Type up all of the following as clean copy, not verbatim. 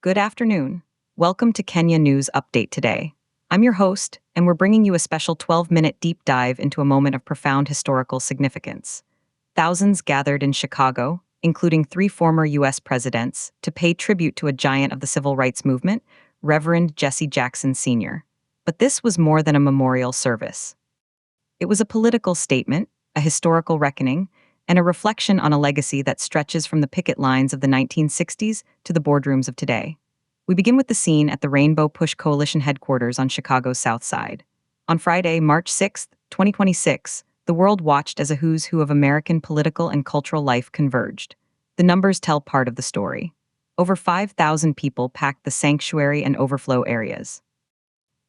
Good afternoon. Welcome to Kenya News Update today. I'm your host, and we're bringing you a special 12-minute deep dive into a moment of profound historical significance. Thousands gathered in Chicago, including three former U.S. presidents, to pay tribute to a giant of the civil rights movement, Reverend Jesse Jackson Sr. But this was more than a memorial service. It was a political statement, a historical reckoning, and a reflection on a legacy that stretches from the picket lines of the 1960s to the boardrooms of today. We begin with the scene at the Rainbow Push Coalition headquarters on Chicago's South Side. On Friday, March 6, 2026, the world watched as a who's who of American political and cultural life converged. The numbers tell part of the story. Over 5,000 people packed the sanctuary and overflow areas.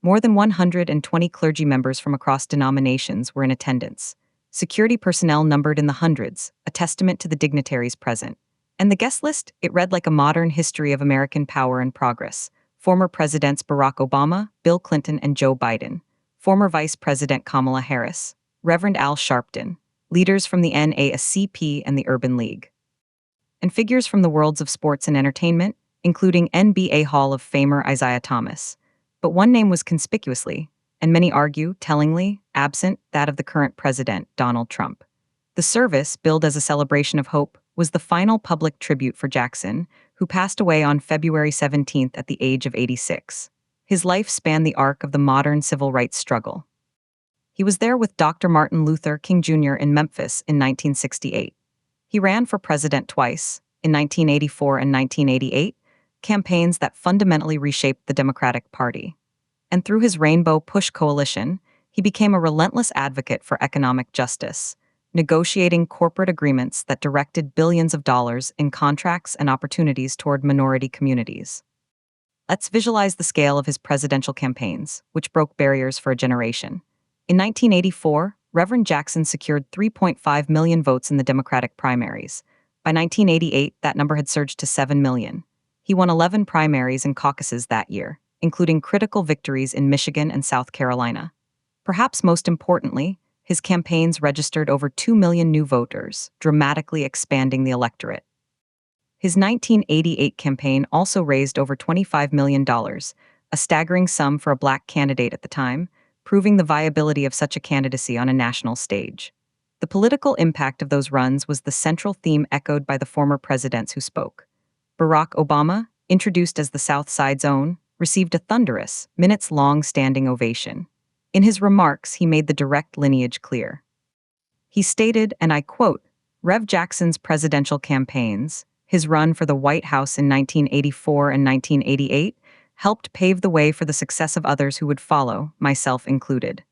More than 120 clergy members from across denominations were in attendance. Security personnel numbered in the hundreds, a testament to the dignitaries present. And the guest list? It read like a modern history of American power and progress. Former Presidents Barack Obama, Bill Clinton, and Joe Biden. Former Vice President Kamala Harris. Reverend Al Sharpton. Leaders from the NAACP and the Urban League. And figures from the worlds of sports and entertainment, including NBA Hall of Famer Isaiah Thomas. But one name was conspicuously, and many argue, tellingly, absent, that of the current president, Donald Trump. The service, billed as a celebration of hope, was the final public tribute for Jackson, who passed away on February 17th at the age of 86. His life spanned the arc of the modern civil rights struggle. He was there with Dr. Martin Luther King Jr. in Memphis in 1968. He ran for president twice, in 1984 and 1988, campaigns that fundamentally reshaped the Democratic Party. And through his Rainbow Push Coalition, he became a relentless advocate for economic justice, negotiating corporate agreements that directed billions of dollars in contracts and opportunities toward minority communities. Let's visualize the scale of his presidential campaigns, which broke barriers for a generation. In 1984, Reverend Jackson secured 3.5 million votes in the Democratic primaries. By 1988, that number had surged to 7 million. He won 11 primaries and caucuses that year, including critical victories in Michigan and South Carolina. Perhaps most importantly, his campaigns registered over 2 million new voters, dramatically expanding the electorate. His 1988 campaign also raised over $25 million, a staggering sum for a black candidate at the time, proving the viability of such a candidacy on a national stage. The political impact of those runs was the central theme echoed by the former presidents who spoke. Barack Obama, introduced as the South Side's own, received a thunderous, minutes-long standing ovation. In his remarks, he made the direct lineage clear. He stated, and I quote, "Rev. Jackson's presidential campaigns, his run for the White House in 1984 and 1988, helped pave the way for the success of others who would follow, myself included."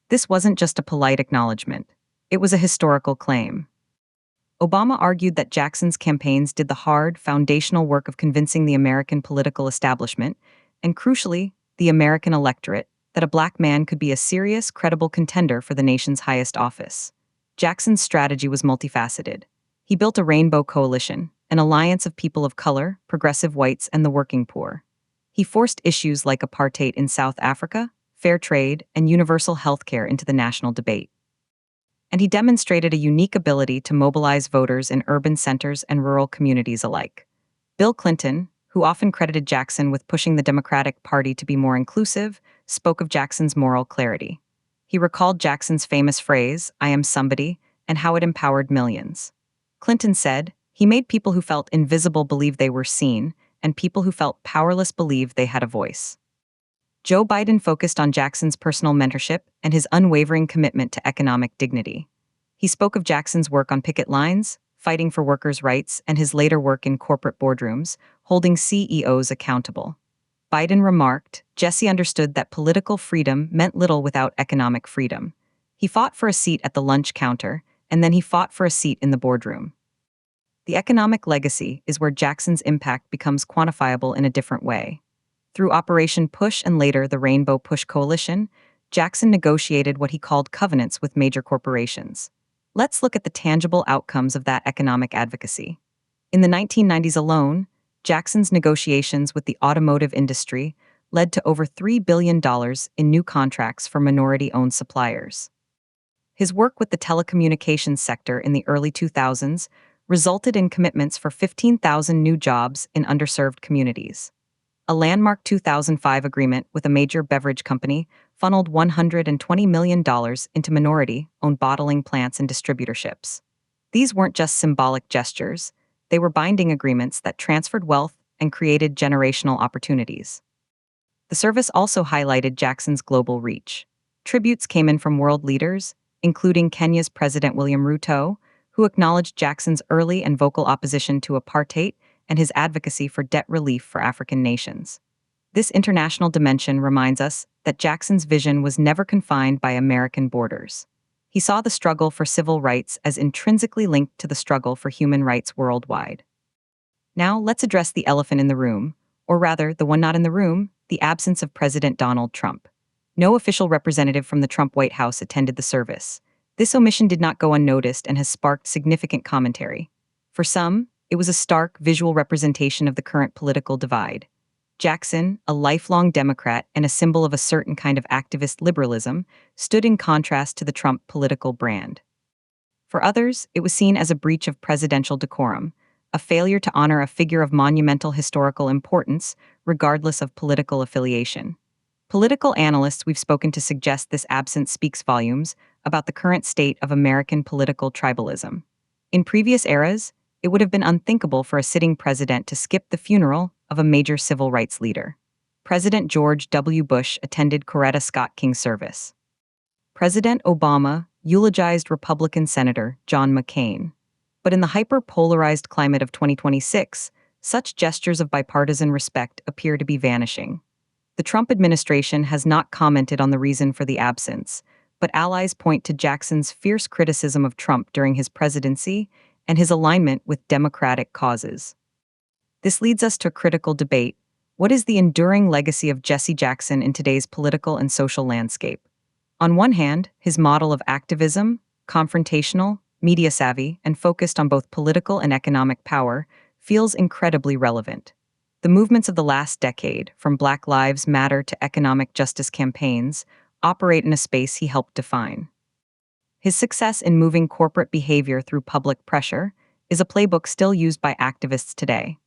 This wasn't just a polite acknowledgement. It was a historical claim. Obama argued that Jackson's campaigns did the hard, foundational work of convincing the American political establishment, and crucially, the American electorate, that a black man could be a serious, credible contender for the nation's highest office. Jackson's strategy was multifaceted. He built a rainbow coalition, an alliance of people of color, progressive whites, and the working poor. He forced issues like apartheid in South Africa, fair trade, and universal health care into the national debate. And he demonstrated a unique ability to mobilize voters in urban centers and rural communities alike. Bill Clinton, who often credited Jackson with pushing the Democratic Party to be more inclusive, spoke of Jackson's moral clarity. He recalled Jackson's famous phrase, "I am somebody," and how it empowered millions. Clinton said, "He made people who felt invisible believe they were seen, and people who felt powerless believed they had a voice." Joe Biden focused on Jackson's personal mentorship and his unwavering commitment to economic dignity. He spoke of Jackson's work on picket lines, fighting for workers' rights, and his later work in corporate boardrooms, holding CEOs accountable. Biden remarked, "Jesse understood that political freedom meant little without economic freedom. He fought for a seat at the lunch counter, and then he fought for a seat in the boardroom." The economic legacy is where Jackson's impact becomes quantifiable in a different way. Through Operation Push and later the Rainbow Push Coalition, Jackson negotiated what he called covenants with major corporations. Let's look at the tangible outcomes of that economic advocacy. In the 1990s alone, Jackson's negotiations with the automotive industry led to over $3 billion in new contracts for minority-owned suppliers. His work with the telecommunications sector in the early 2000s resulted in commitments for 15,000 new jobs in underserved communities. A landmark 2005 agreement with a major beverage company funneled $120 million into minority-owned bottling plants and distributorships. These weren't just symbolic gestures, they were binding agreements that transferred wealth and created generational opportunities. The service also highlighted Jackson's global reach. Tributes came in from world leaders, including Kenya's President William Ruto, who acknowledged Jackson's early and vocal opposition to apartheid and his advocacy for debt relief for African nations. This international dimension reminds us that Jackson's vision was never confined by American borders. He saw the struggle for civil rights as intrinsically linked to the struggle for human rights worldwide. Now, let's address the elephant in the room, or rather, the one not in the room, the absence of President Donald Trump. No official representative from the Trump White House attended the service. This omission did not go unnoticed and has sparked significant commentary. For some, it was a stark visual representation of the current political divide. Jackson, a lifelong Democrat and a symbol of a certain kind of activist liberalism, stood in contrast to the Trump political brand. For others, it was seen as a breach of presidential decorum, a failure to honor a figure of monumental historical importance, regardless of political affiliation. Political analysts we've spoken to suggest this absence speaks volumes about the current state of American political tribalism. In previous eras, it would have been unthinkable for a sitting president to skip the funeral of a major civil rights leader. President George W. Bush attended Coretta Scott King's service. President Obama eulogized Republican Senator John McCain. But in the hyper-polarized climate of 2026, such gestures of bipartisan respect appear to be vanishing. The Trump administration has not commented on the reason for the absence, but allies point to Jackson's fierce criticism of Trump during his presidency and his alignment with Democratic causes. This leads us to a critical debate. What is the enduring legacy of Jesse Jackson in today's political and social landscape? On one hand, his model of activism, confrontational, media-savvy, and focused on both political and economic power, feels incredibly relevant. The movements of the last decade, from Black Lives Matter to economic justice campaigns, operate in a space he helped define. His success in moving corporate behavior through public pressure is a playbook still used by activists today.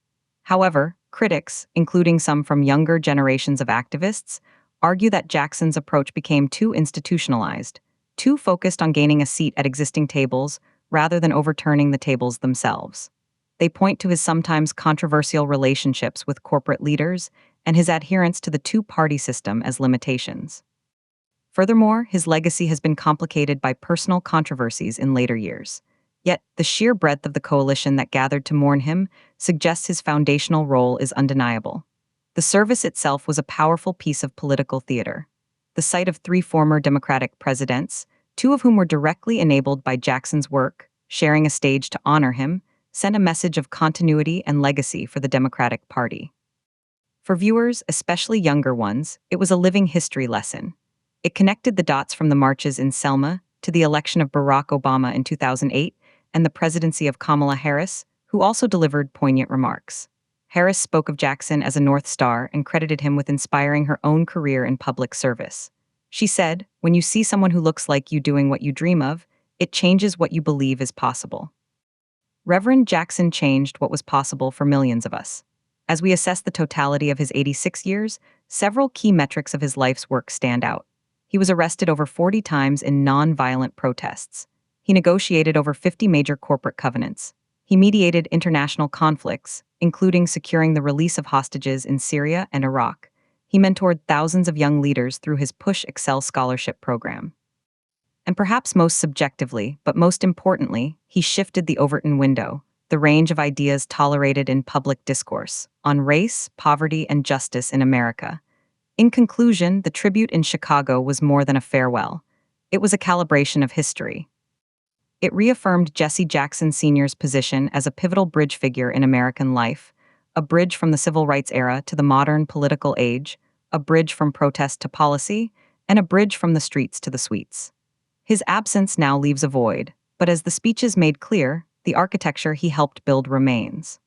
However, critics, including some from younger generations of activists, argue that Jackson's approach became too institutionalized, too focused on gaining a seat at existing tables rather than overturning the tables themselves. They point to his sometimes controversial relationships with corporate leaders and his adherence to the two-party system as limitations. Furthermore, his legacy has been complicated by personal controversies in later years. Yet, the sheer breadth of the coalition that gathered to mourn him suggests his foundational role is undeniable. The service itself was a powerful piece of political theater. The sight of three former Democratic presidents, two of whom were directly enabled by Jackson's work, sharing a stage to honor him, sent a message of continuity and legacy for the Democratic Party. For viewers, especially younger ones, it was a living history lesson. It connected the dots from the marches in Selma to the election of Barack Obama in 2008 and the presidency of Kamala Harris, who also delivered poignant remarks. Harris spoke of Jackson as a North Star and credited him with inspiring her own career in public service. She said, "When you see someone who looks like you doing what you dream of, it changes what you believe is possible." Reverend Jackson changed what was possible for millions of us. As we assess the totality of his 86 years, several key metrics of his life's work stand out. He was arrested over 40 times in non-violent protests. He negotiated over 50 major corporate covenants. He mediated international conflicts, including securing the release of hostages in Syria and Iraq. He mentored thousands of young leaders through his Push Excel scholarship program. And perhaps most subjectively, but most importantly, he shifted the Overton window, the range of ideas tolerated in public discourse, on race, poverty, and justice in America. In conclusion, the tribute in Chicago was more than a farewell. It was a calibration of history. It reaffirmed Jesse Jackson Sr.'s position as a pivotal bridge figure in American life, a bridge from the civil rights era to the modern political age, a bridge from protest to policy, and a bridge from the streets to the suites. His absence now leaves a void, but as the speeches made clear, the architecture he helped build remains.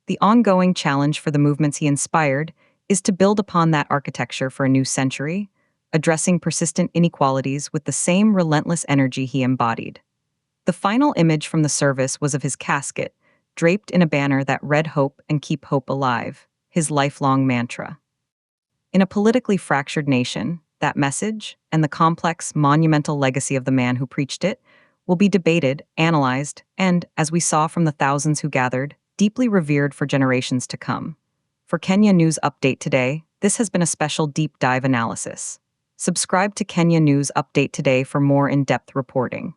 The ongoing challenge for the movements he inspired is to build upon that architecture for a new century, addressing persistent inequalities with the same relentless energy he embodied. The final image from the service was of his casket, draped in a banner that read "Hope and Keep Hope Alive." his lifelong mantra. In a politically fractured nation, that message and the complex, monumental legacy of the man who preached it will be debated, analyzed, and, as we saw from the thousands who gathered, deeply revered for generations to come. For Kenya News Update today, this has been a special deep dive analysis. Subscribe to Kenya News Update today for more in depth reporting.